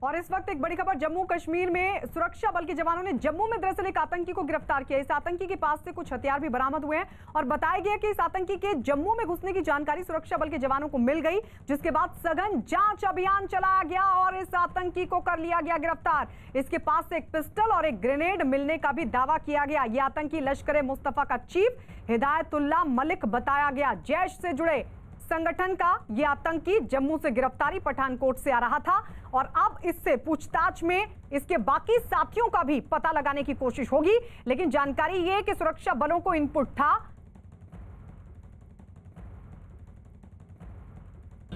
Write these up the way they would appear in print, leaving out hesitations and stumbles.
और इस वक्त एक बड़ी खबर जम्मू कश्मीर में सुरक्षा बल के जवानों ने जम्मू में दरअसल एक आतंकी को गिरफ्तार किया। इस आतंकी के पास से कुछ हथियार भी बरामद हुए हैं और बताया गया कि इस आतंकी के जम्मू में घुसने की जानकारी सुरक्षा बल के जवानों को मिल गई, जिसके बाद सघन जांच अभियान चलाया गया और इस आतंकी को कर लिया गया गिरफ्तार। इसके पास से एक पिस्टल और एक ग्रेनेड मिलने का भी दावा किया गया। यह आतंकी लश्कर मुस्तफा का चीफ हिदायतुल्लाह मलिक बताया गया। जैश से जुड़े संगठन का यह आतंकी जम्मू से गिरफ्तारी पठानकोट से आ रहा था और अब इससे पूछताछ में इसके बाकी साथियों का भी पता लगाने की कोशिश होगी। लेकिन जानकारी यह कि सुरक्षा बलों को इनपुट था।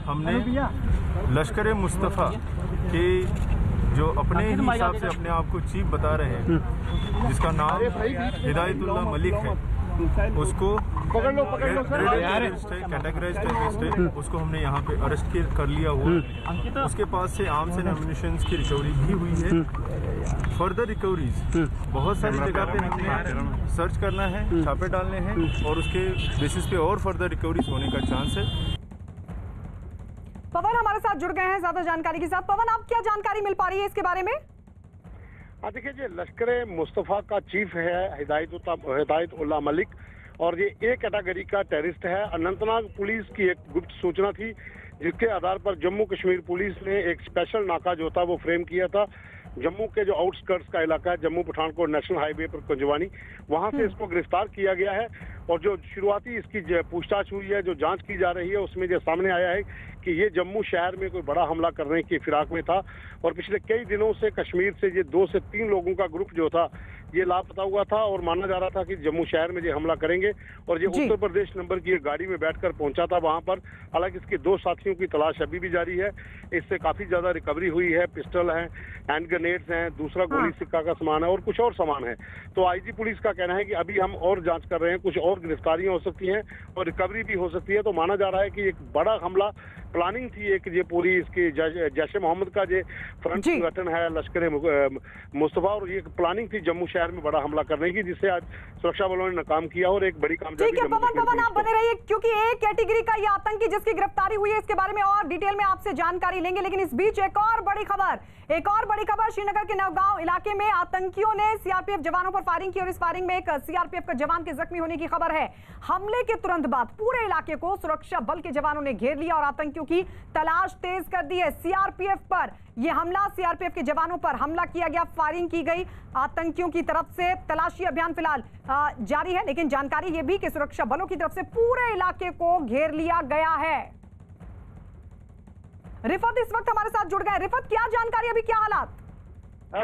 हमने लश्कर मुस्तफा के जो अपने ही हिसाब से अपने आप को चीफ बता रहे हैं, जिसका नाम हिदायतुल्लाह मलिक है, उसको कैटेगराइज टेररिस्ट है, उसको हमने यहाँ पे अरेस्ट कर लिया हुआ। उसके पास से आर्म्स एंड एम्युनिशन की रिकवरी भी हुई है। फर्दर रिकवरीज बहुत सारी जगह पे हमने सर्च करना है, छापे डालने हैं और उसके बेसिस पे और फर्दर रिकवरीज होने का चांस है। पवन हमारे साथ जुड़ गए हैं ज्यादा जानकारी के साथ। पवन, आप क्या जानकारी मिल पा रही है इसके बारे में? देखिए, ये लश्कर मुस्तफा का चीफ है हिदायतुल्लाह मलिक और ये ए कैटेगरी का टेररिस्ट है। अनंतनाग पुलिस की एक गुप्त सूचना थी, जिसके आधार पर जम्मू कश्मीर पुलिस ने एक स्पेशल नाका जो था वो फ्रेम किया था। जम्मू के जो आउटस्कर्ट्स का इलाका है, जम्मू पठानकोट नेशनल हाईवे पर कुंजवानी, वहां से इसको गिरफ्तार किया गया है। और जो शुरुआती इसकी पूछताछ हुई है, जो जांच की जा रही है, उसमें जो सामने आया है कि ये जम्मू शहर में कोई बड़ा हमला करने की फिराक में था और पिछले कई दिनों से कश्मीर से ये 2 से 3 लोगों का ग्रुप जो था ये लापता हुआ था और माना जा रहा था कि जम्मू शहर में ये हमला करेंगे। और ये उत्तर प्रदेश नंबर की एक गाड़ी में बैठकर पहुंचा था वहां पर। हालांकि इसके 2 साथियों की तलाश अभी भी जारी है। इससे काफी ज्यादा रिकवरी हुई है। पिस्टल है, हैंड ग्रेनेड्स हैं, दूसरा गोली सिक्का का सामान है और कुछ और सामान है। तो आईजी पुलिस का कहना है कि अभी हम और जांच कर रहे हैं, कुछ और गिरफ्तारियां हो सकती हैं और रिकवरी भी हो सकती है। तो माना जा रहा है कि एक बड़ा हमला प्लानिंग थी, एक ये पूरी इसकी जैश मोहम्मद का जो फ्रंट संगठन है लश्कर मुस्तफा, और ये प्लानिंग थी जम्मू शहर में बड़ा हमला करने की, जिसे आज सुरक्षा बलों ने नाकाम किया और एक बड़ी कामयाबी। ठीक है पवन, आप बने रहिए क्योंकि एक कैटेगरी का ये आतंकी जिसकी गिरफ्तारी हुई है इसके बारे में और डिटेल में आपसे जानकारी लेंगे। लेकिन इस बीच एक और बड़ी खबर श्रीनगर के नवगांव इलाके में आतंकियों ने सीआरपीएफ जवानों पर फायरिंग की और इस फायरिंग में एक सीआरपीएफ का जवान के जख्मी होने की खबर है। हमले के तुरंत बाद पूरे इलाके को सुरक्षा बल के जवानों ने घेर लिया और आतंकियों की तलाश तेज कर दी है। सीआरपीएफ पर यह हमला, सीआरपीएफ के जवानों पर हमला किया गया, फायरिंग की गई। आतंकियों की तरफ से तलाशी अभियान फिलहाल जारी है, लेकिन जानकारी यह भी कि सुरक्षा बलों की तरफ से पूरे इलाके को घेर लिया गया है। रिफत इस वक्त हमारे साथ जुड़ गए। रिफत, क्या जानकारी, अभी क्या हालात?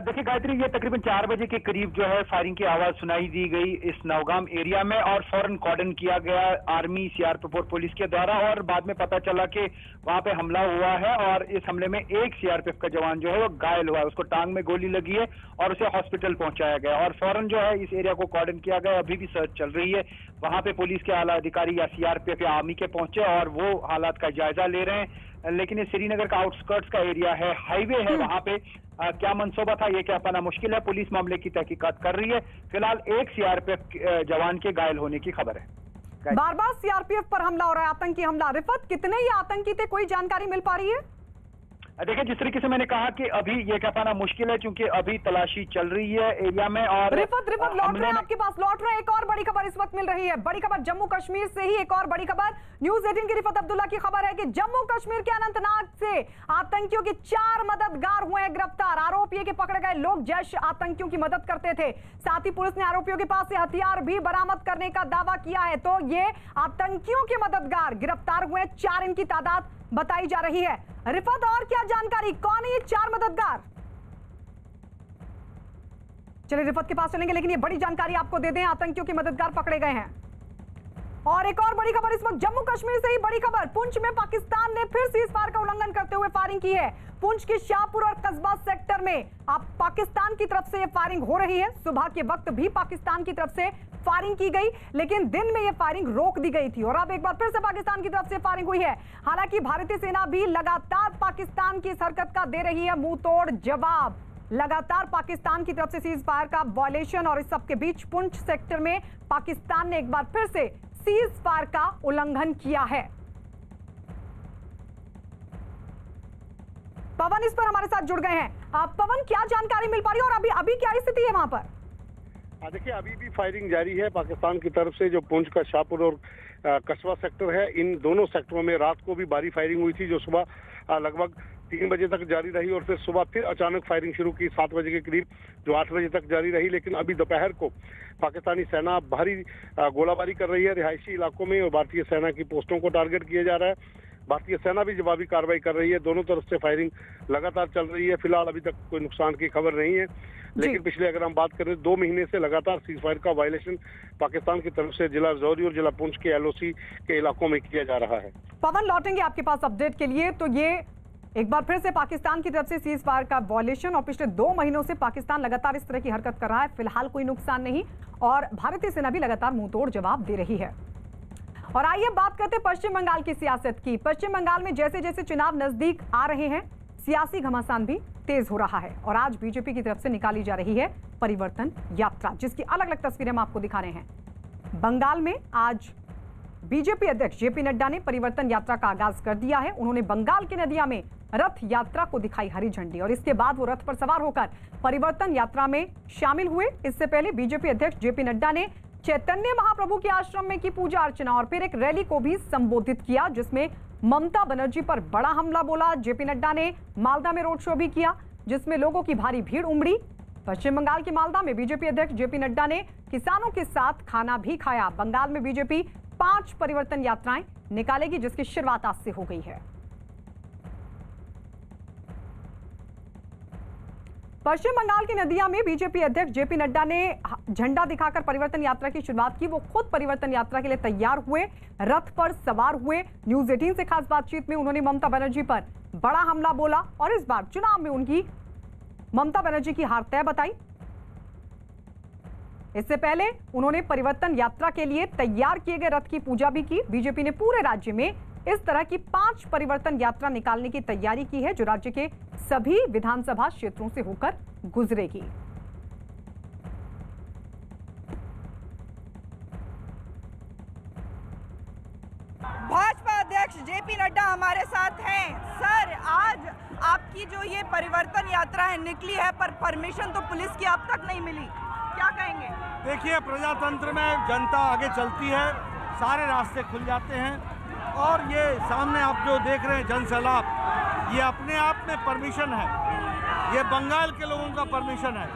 देखिए गायत्री, ये तकरीबन 4 बजे के करीब जो है फायरिंग की आवाज सुनाई दी गई इस नवगाम एरिया में और फौरन कॉर्डन किया गया आर्मी, सीआरपीएफ और पुलिस के द्वारा। और बाद में पता चला कि वहां पे हमला हुआ है और इस हमले में एक सीआरपीएफ का जवान जो है वो घायल हुआ है, उसको टांग में गोली लगी है और उसे हॉस्पिटल पहुंचाया गया और फौरन जो है इस एरिया को कॉर्डन किया गया। अभी भी सर्च चल रही है। वहां पे पुलिस के आला अधिकारी या सीआरपीएफ या आर्मी के पहुंचे और वो हालात का जायजा ले रहे हैं। लेकिन ये श्रीनगर का आउटस्कर्ट्स का एरिया है, हाईवे है, वहां पे क्या मंसूबा था ये क्या पाना मुश्किल है। पुलिस मामले की तहकीकात कर रही है। फिलहाल एक सीआरपीएफ जवान के घायल होने की खबर है। बार बार सीआरपीएफ पर हमला हो रहा है, आतंकी हमला। रिफत, कितने ये आतंकी थे, कोई जानकारी मिल पा रही है? देखिए, जिस तरीके से मैंने कहा कि अभी ये कह पाना मुश्किल है क्योंकि अभी तलाशी चल रही है एरिया में। और रिफत लौट रहे हैं आपके पास, लौट रहे हैं। एक और बड़ी खबर इस वक्त मिल रही है, बड़ी खबर जम्मू कश्मीर से ही। एक और बड़ी खबर न्यूज़ 18 की रिफत अब्दुल्ला की खबर है कि जम्मू कश्मीर के अनंतनाग से आतंकियों के 4 मददगार हुए गिरफ्तार। आरोप ये कि पकड़े गए लोग जैश आतंकियों की मदद करते थे। साथ ही पुलिस ने आरोपियों के पास से हथियार भी बरामद करने का दावा किया है। तो ये आतंकियों के मददगार गिरफ्तार हुए, 4 इनकी तादाद बताई जा रही है। रिफत, और क्या जानकारी, कौन है ये 4 मददगार? चलिए रिफत के पास चलेंगे, लेकिन ये बड़ी जानकारी आपको दे दें, आतंकियों के मददगार पकड़े गए हैं। और एक और बड़ी खबर इस वक्त जम्मू कश्मीर से ही बड़ी खबर, पुंछ में पाकिस्तान ने फिर सीज फायर का उल्लंघन करते हुए फायरिंग की है। पुंछ के शाहपुर और कस्बा सेक्टर में अब पाकिस्तान की तरफ से यह फायरिंग हो रही है। सुबह के वक्त भी पाकिस्तान की तरफ से फायरिंग की गई, लेकिन दिन में यह फायरिंग रोक दी गई थी और अब एक बार फिर से पाकिस्तान की तरफ से फायरिंग हुई है। हालांकि भारतीय सेना भी लगातार पाकिस्तान की इस हरकत का दे रही है मुंह तोड़ जवाब। लगातार पाकिस्तान की तरफ से सीज फायर का वायलेशन और इस सब के बीच पुंछ सेक्टर में पाकिस्तान ने एक बार फिर से 30 पार का उल्लंघन किया है। पवन इस पर हमारे साथ जुड़ गए हैं। पवन, क्या जानकारी मिल पा रही है और अभी क्या स्थिति है वहां पर? देखिए, अभी भी फायरिंग जारी है पाकिस्तान की तरफ से। जो पुंछ का शाहपुर और कस्बा सेक्टर है, इन दोनों सेक्टरों में रात को भी भारी फायरिंग हुई थी, जो सुबह लगभग 3 बजे तक जारी रही और फिर सुबह फिर अचानक फायरिंग शुरू की 7 बजे के करीब, जो 8 बजे तक जारी रही। लेकिन अभी दोपहर को पाकिस्तानी सेना भारी गोलाबारी कर रही है रिहायशी इलाकों में और भारतीय सेना की पोस्टों को टारगेट किया जा रहा है। भारतीय सेना भी जवाबी कार्रवाई कर रही है। दोनों तरफ से फायरिंग लगातार चल रही है। फिलहाल अभी तक कोई नुकसान की खबर नहीं है, लेकिन पिछले अगर हम बात करें 2 महीने से लगातार सीज फायर का वायलेशन पाकिस्तान की तरफ से जिला रजौरी और जिला पुंछ के LOC के इलाकों में किया जा रहा है। पवन, लौटेंगे आपके पास अपडेट के लिए। तो ये एक बार फिर से पाकिस्तान की तरफ से सीज फायर का वायलेशन और पिछले 2 महीनों से पाकिस्तान लगातार इस तरह की हरकत कर रहा है। फिलहाल कोई नुकसान नहीं और भारतीय सेना भी लगातार मुंहतोड़ जवाब दे रही है। और आइए बात करते हैं पश्चिम बंगाल की सियासत की। पश्चिम बंगाल में जैसे जैसे चुनाव नजदीक आ रहे हैं, सियासी घमासान भी तेज हो रहा है और आज बीजेपी की तरफ से निकाली जा रही है परिवर्तन यात्रा, जिसकी अलग अलग तस्वीरें हम आपको दिखा रहे हैं। बंगाल में आज बीजेपी अध्यक्ष JP नड्डा ने परिवर्तन यात्रा का आगाज कर दिया है। उन्होंने बंगाल के नदिया में रथ यात्रा को दिखाई हरी झंडी और इसके बाद वो रथ पर सवार होकर परिवर्तन यात्रा में शामिल हुए। इससे पहले बीजेपी अध्यक्ष JP नड्डा ने चैतन्य महाप्रभु के आश्रम में की पूजा अर्चना और फिर एक रैली को भी संबोधित किया, जिसमें ममता बनर्जी पर बड़ा हमला बोला। JP नड्डा ने मालदा में रोड शो भी किया, जिसमें लोगों की भारी भीड़ उमड़ी। पश्चिम बंगाल के मालदा में बीजेपी अध्यक्ष JP नड्डा ने किसानों के साथ खाना भी खाया। बंगाल में बीजेपी 5 परिवर्तन यात्राएं निकालेगी, जिसकी शुरुआत आज से हो गई है। पश्चिम बंगाल की नदिया में बीजेपी अध्यक्ष JP नड्डा ने झंडा दिखाकर परिवर्तन यात्रा की शुरुआत की। वो खुद परिवर्तन यात्रा के लिए तैयार हुए, रथ पर सवार हुए। न्यूज 18 से खास बातचीत में उन्होंने ममता बनर्जी पर बड़ा हमला बोला और इस बार चुनाव में उनकी ममता बनर्जी की हार तय बताई। इससे पहले उन्होंने परिवर्तन यात्रा के लिए तैयार किए गए रथ की पूजा भी की। बीजेपी ने पूरे राज्य में इस तरह की 5 परिवर्तन यात्रा निकालने की तैयारी की है, जो राज्य के सभी विधानसभा क्षेत्रों से होकर गुजरेगी। भाजपा अध्यक्ष JP नड्डा हमारे साथ हैं। सर, आज आपकी जो ये परिवर्तन यात्रा है निकली है, पर परमिशन तो पुलिस की अब तक नहीं मिली, क्या कहेंगे? देखिए, प्रजातंत्र में जनता आगे चलती है, सारे रास्ते खुल जाते हैं और ये सामने आप जो देख रहे हैं जनसैलाब, ये अपने आप में परमिशन है। ये बंगाल के लोगों का परमिशन है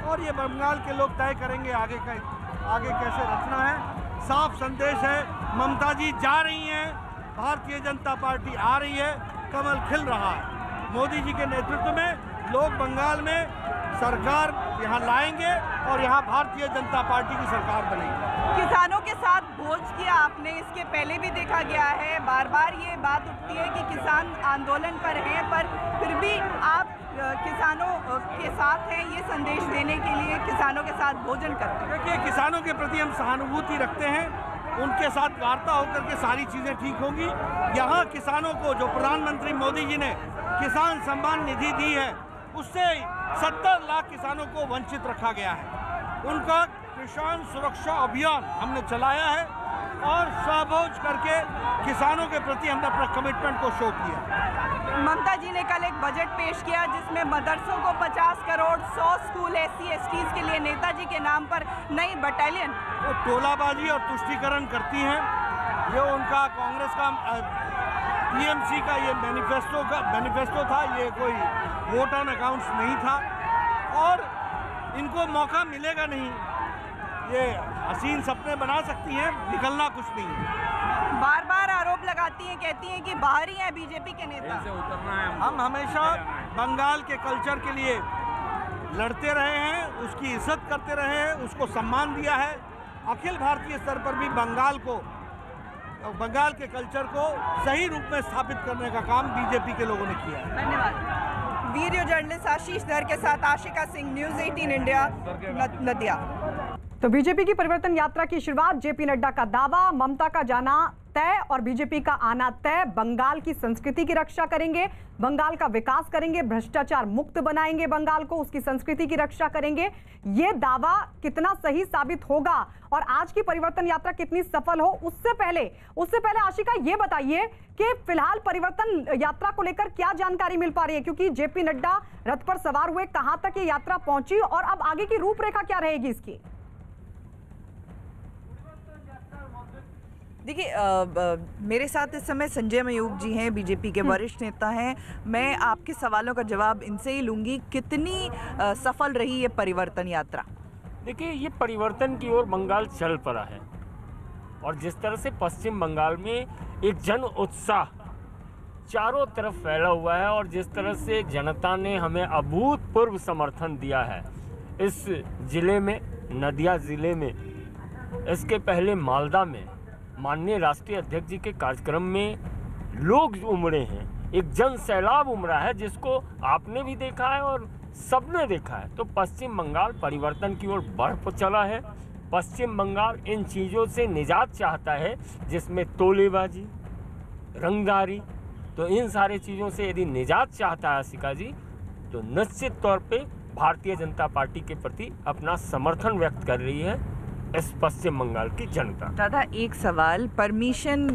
और ये बंगाल के लोग तय करेंगे आगे कैसे रखना है। साफ संदेश है, ममता जी जा रही हैं, भारतीय जनता पार्टी आ रही है, कमल खिल रहा है। मोदी जी के नेतृत्व में लोग बंगाल में सरकार यहाँ लाएंगे और यहाँ भारतीय जनता पार्टी की सरकार बनेगी। किसानों के साथ भोज किया आपने, इसके पहले भी देखा गया है, बार बार ये बात उठती है कि किसान आंदोलन पर हैं, पर फिर भी आप किसानों के साथ हैं, ये संदेश देने के लिए किसानों के साथ भोजन करते हैं। देखिए, किसानों के प्रति हम सहानुभूति रखते हैं, उनके साथ वार्ता होकर के सारी चीज़ें ठीक होंगी। यहाँ किसानों को जो प्रधानमंत्री मोदी जी ने किसान सम्मान निधि दी है, उससे 70 लाख किसानों को वंचित रखा गया है। उनका किसान सुरक्षा अभियान हमने चलाया है और स्वभोज करके किसानों के प्रति हमने अपना कमिटमेंट को शो किया। ममता जी ने कल एक बजट पेश किया जिसमें मदरसों को 50 करोड़, 100 स्कूल SC/STs के लिए नेताजी के नाम पर नई बटालियन। वो टोलाबाजी और तुष्टीकरण करती हैं। ये उनका कांग्रेस का TMC का ये मैनिफेस्टो था, ये कोई वोट ऑन अकाउंट्स नहीं था और इनको मौका मिलेगा नहीं। ये हसीन सपने बना सकती हैं, निकलना कुछ नहीं है। बार बार आरोप लगाती हैं, कहती हैं कि बाहरी हैं बीजेपी के नेता। हम हमेशा बंगाल के कल्चर के लिए लड़ते रहे हैं, उसकी इज्जत करते रहे हैं, उसको सम्मान दिया है। अखिल भारतीय स्तर पर भी बंगाल के कल्चर को सही रूप में स्थापित करने का काम बीजेपी के लोगों ने किया है। धन्यवाद। वीडियो जर्नलिस्ट आशीष धर के साथ आशिका सिंह, न्यूज 18 इंडिया, नदिया। तो बीजेपी की परिवर्तन यात्रा की शुरुआत, JP नड्डा का दावा, ममता का जाना तय और बीजेपी का आना तय। बंगाल की संस्कृति की रक्षा करेंगे, बंगाल का विकास करेंगे, भ्रष्टाचार मुक्त बनाएंगे बंगाल को, उसकी संस्कृति की रक्षा करेंगे। ये दावा कितना सही साबित होगा और आज की परिवर्तन यात्रा कितनी सफल हो, उससे पहले आशिका ये बताइए कि फिलहाल परिवर्तन यात्रा को लेकर क्या जानकारी मिल पा रही है, क्योंकि जेपी नड्डा रथ पर सवार हुए, कहां तक ये यात्रा पहुंची और अब आगे की रूपरेखा क्या रहेगी इसकी? देखिए, मेरे साथ इस समय संजय मयूख जी हैं, बीजेपी के वरिष्ठ नेता हैं। मैं आपके सवालों का जवाब इनसे ही लूंगी। कितनी सफल रही ये परिवर्तन यात्रा? देखिए, ये परिवर्तन की ओर बंगाल चल पड़ा है और जिस तरह से पश्चिम बंगाल में एक जन उत्साह चारों तरफ फैला हुआ है और जिस तरह से जनता ने हमें अभूतपूर्व समर्थन दिया है इस जिले में, नदिया जिले में, इसके पहले मालदा में माननीय राष्ट्रीय अध्यक्ष जी के कार्यक्रम में लोग उमड़े हैं, एक जन सैलाब उमड़ा है जिसको आपने भी देखा है और सबने देखा है। तो पश्चिम बंगाल परिवर्तन की ओर बढ़ चला है। पश्चिम बंगाल इन चीज़ों से निजात चाहता है जिसमें तोलेबाजी, रंगदारी, तो इन सारी चीज़ों से यदि निजात चाहता है आशिका जी, तो निश्चित तौर पे भारतीय जनता पार्टी के प्रति अपना समर्थन व्यक्त कर रही है इस पश्चिम बंगाल की जनता। दादा, एक सवाल, परमिशन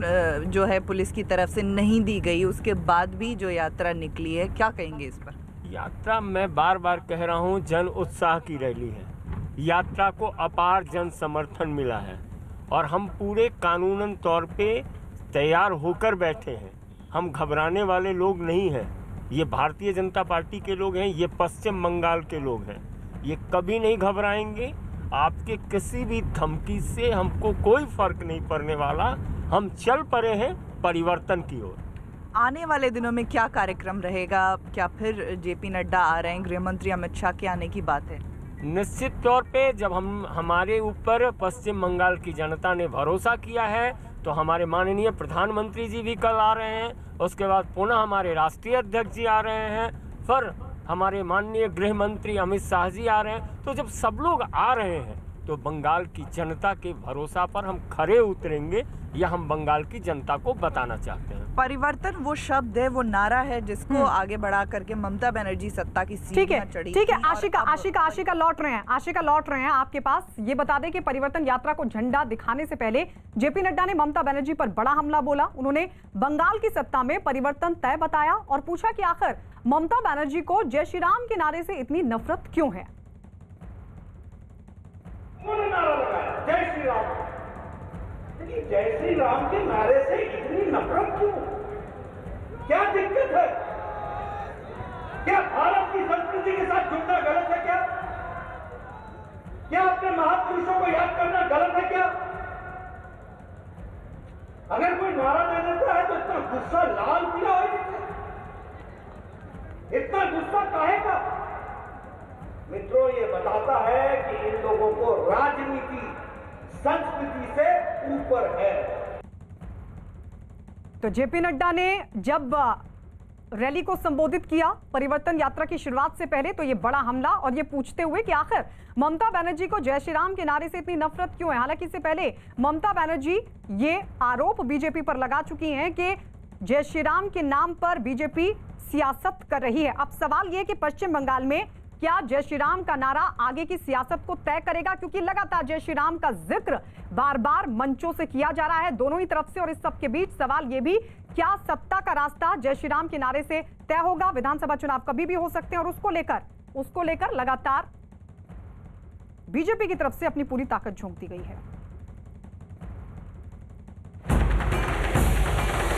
जो है पुलिस की तरफ से नहीं दी गई, उसके बाद भी जो यात्रा निकली है, क्या कहेंगे इस पर? यात्रा, मैं बार बार कह रहा हूँ, जन उत्साह की रैली है। यात्रा को अपार जन समर्थन मिला है और हम पूरे कानूनन तौर पे तैयार होकर बैठे हैं। हम घबराने वाले लोग नहीं हैं। ये भारतीय जनता पार्टी के लोग हैं, ये पश्चिम बंगाल के लोग हैं। ये कभी नहीं घबराएंगे। आपके किसी भी धमकी से हमको कोई फर्क नहीं पड़ने वाला। हम चल पड़े हैं परिवर्तन की ओर। आने वाले दिनों में क्या कार्यक्रम रहेगा? क्या फिर जेपी नड्डा आ रहे हैं? गृह मंत्री अमित शाह के आने की बात है? निश्चित तौर पे जब हमारे ऊपर पश्चिम बंगाल की जनता ने भरोसा किया है तो हमारे माननीय प्रधानमंत्री जी भी कल आ रहे हैं, उसके बाद पुनः हमारे राष्ट्रीय अध्यक्ष जी आ रहे हैं, फिर हमारे माननीय गृह मंत्री अमित शाह जी आ रहे हैं। तो जब सब लोग आ रहे हैं तो बंगाल की जनता के भरोसा पर हम खरे उतरेंगे, यह हम बंगाल की जनता को बताना चाहते हैं। परिवर्तन वो शब्द है, वो नारा है जिसको आगे बढ़ा करके ममता बनर्जी सत्ता की सीढ़ियां चढ़ी। ठीक है, आशिका लौट रहे हैं आपके पास। ये बता दें कि परिवर्तन यात्रा को झंडा दिखाने से पहले जेपी नड्डा ने ममता बनर्जी पर बड़ा हमला बोला। उन्होंने बंगाल की सत्ता में परिवर्तन तय बताया और पूछा कि आखिर ममता बनर्जी को जय श्री राम के नारे से इतनी नफरत क्यों है? नारा लगाया जय श्री राम, लेकिन जय श्री राम के नारे से इतनी नफरत क्यों? क्या दिक्कत है? क्या भारत की संस्कृति के साथ जुड़ना गलत है? क्या अपने महापुरुषों को याद करना गलत है? क्या अगर कोई नारा दे देता है तो इतना गुस्सा लाल पीला हो जाता है? इतना गुस्सा काहे का? मित्रों, ये बताता है कि इन लोगों को राजनीति संस्कृति से ऊपर है। तो जेपी नड्डा ने जब रैली को संबोधित किया परिवर्तन यात्रा की शुरुआत से पहले, तो ये बड़ा हमला और ये पूछते हुए कि आखिर ममता बनर्जी को जय श्री राम के नारे से इतनी नफरत क्यों है। हालांकि इससे पहले ममता बनर्जी ये आरोप बीजेपी पर लगा चुकी हैं कि जय श्री राम के नाम पर बीजेपी सियासत कर रही है। अब सवाल ये कि पश्चिम बंगाल में क्या जय श्री राम का नारा आगे की सियासत को तय करेगा, क्योंकि लगातार जय श्री राम का जिक्र बार बार मंचों से किया जा रहा है दोनों ही तरफ से। और इस सब के बीच सवाल ये भी, क्या सत्ता का रास्ता जय श्री राम के नारे से तय होगा? विधानसभा चुनाव कभी भी हो सकते हैं और उसको लेकर लगातार बीजेपी की तरफ से अपनी पूरी ताकत झोंक दी गई है।